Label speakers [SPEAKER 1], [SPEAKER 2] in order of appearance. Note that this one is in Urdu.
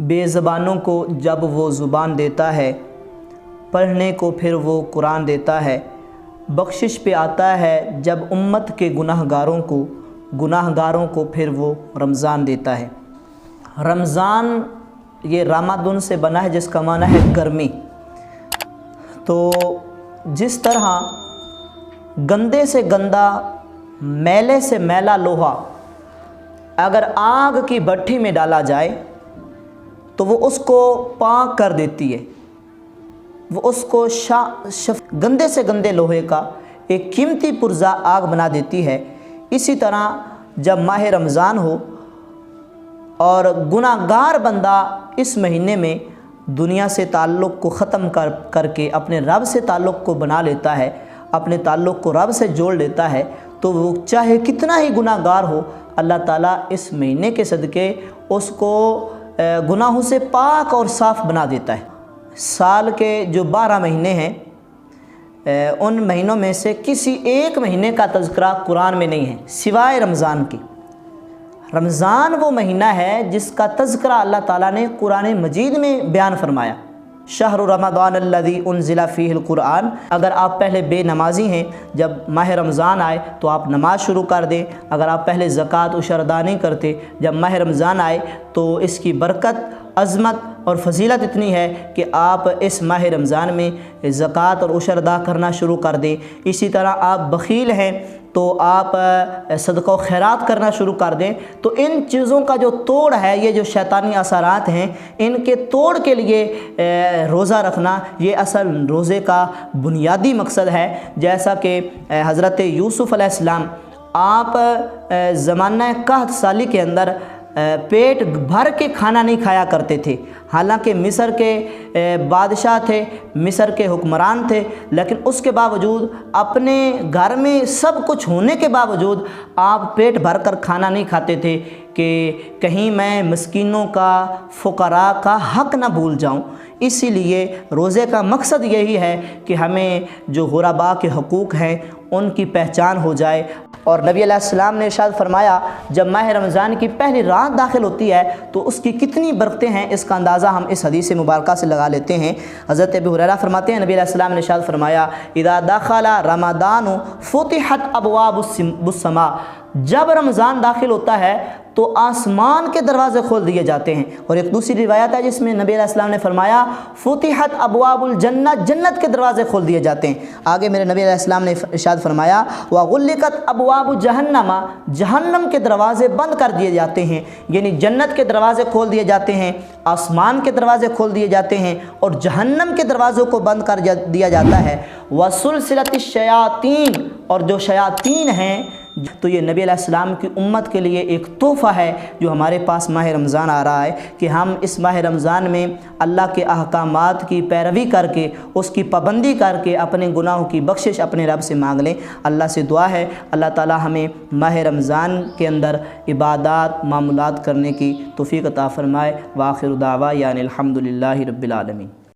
[SPEAKER 1] بے زبانوں کو جب وہ زبان دیتا ہے، پڑھنے کو پھر وہ قرآن دیتا ہے۔ بخشش پہ آتا ہے جب امت کے گناہ گاروں کو پھر وہ رمضان دیتا ہے۔ رمضان یہ رامادن سے بنا ہے جس کا معنی ہے گرمی۔ تو جس طرح گندے سے گندا، میلے سے میلا لوہا اگر آگ کی بھٹی میں ڈالا جائے تو وہ اس کو پاک کر دیتی ہے، وہ اس کو گندے سے گندے لوہے کا ایک قیمتی پرزہ آگ بنا دیتی ہے۔ اسی طرح جب ماہ رمضان ہو اور گناہ گار بندہ اس مہینے میں دنیا سے تعلق کو ختم کر کے اپنے رب سے تعلق کو بنا لیتا ہے، اپنے تعلق کو رب سے جوڑ لیتا ہے، تو وہ چاہے کتنا ہی گناہ گار ہو، اللہ تعالیٰ اس مہینے کے صدقے اس کو گناہوں سے پاک اور صاف بنا دیتا ہے۔ سال کے جو 12 مہینے ہیں، ان مہینوں میں سے کسی ایک مہینے کا تذکرہ قرآن میں نہیں ہے سوائے رمضان کی۔ رمضان وہ مہینہ ہے جس کا تذکرہ اللہ تعالیٰ نے قرآن مجید میں بیان فرمایا۔ شہر رمضان الذی انزل فیہ القرآن۔ اگر آپ پہلے بے نمازی ہیں، جب ماہ رمضان آئے تو آپ نماز شروع کر دیں۔ اگر آپ پہلے زکوٰۃ عشر ادا نہیں کرتے، جب ماہ رمضان آئے تو اس کی برکت، عظمت اور فضیلت اتنی ہے کہ آپ اس ماہ رمضان میں زکوٰۃ اور عشر ادا کرنا شروع کر دیں۔ اسی طرح آپ بخیل ہیں تو آپ صدقہ و خیرات کرنا شروع کر دیں۔ تو ان چیزوں کا جو توڑ ہے، یہ جو شیطانی اثرات ہیں، ان کے توڑ کے لیے روزہ رکھنا یہ اصل روزے کا بنیادی مقصد ہے۔ جیسا کہ حضرت یوسف علیہ السلام آپ زمانہ قحط سالی کے اندر پیٹ بھر کے کھانا نہیں کھایا کرتے تھے، حالانکہ مصر کے بادشاہ تھے، مصر کے حکمران تھے، لیکن اس کے باوجود اپنے گھر میں سب کچھ ہونے کے باوجود آپ پیٹ بھر کر کھانا نہیں کھاتے تھے کہ کہیں میں مسکینوں کا، فقراء کا حق نہ بھول جاؤں۔ اسی لیے روزے کا مقصد یہی ہے کہ ہمیں جو غرباء کے حقوق ہیں ان کی پہچان ہو جائے۔ اور نبی علیہ السلام نے ارشاد فرمایا، جب ماہ رمضان کی پہلی رات داخل ہوتی ہے تو اس کی کتنی برکتیں ہیں، اس کا اندازہ ہم اس حدیث مبارکہ سے لگا لیتے ہیں۔ حضرت ابو ہریرہ فرماتے ہیں، نبی علیہ السلام نے ارشاد فرمایا، اذا دخل رمضان فتحت ابواب السماء۔ جب رمضان داخل ہوتا ہے تو آسمان کے دروازے کھول دیے جاتے ہیں۔ اور ایک دوسری روایت ہے جس میں نبی علیہ السلام نے فرمایا، فتحت ابواب الجنہ، جنت کے دروازے کھول دیے جاتے ہیں۔ آگے میرے نبی علیہ السلام نے ارشاد فرمایا، وغلقت ابواب جہنم، جہنم کے دروازے بند کر دیے جاتے ہیں، یعنی جنت کے دروازے کھول دیے جاتے ہیں، آسمان کے دروازے کھول دیے جاتے ہیں اور جہنم کے دروازوں کو بند کر دیا جاتا ہے۔ وسلسلۃ الشیاطین، اور جو شیاطین ہیں، تو یہ نبی علیہ السلام کی امت کے لیے ایک تحفہ ہے جو ہمارے پاس ماہ رمضان آ رہا ہے، کہ ہم اس ماہ رمضان میں اللہ کے احکامات کی پیروی کر کے، اس کی پابندی کر کے اپنے گناہوں کی بخشش اپنے رب سے مانگ لیں۔ اللہ سے دعا ہے اللہ تعالی ہمیں ماہ رمضان کے اندر عبادات، معمولات کرنے کی توفیق عطا فرمائے۔ وآخر دعوانا الحمد للہ رب العالمین۔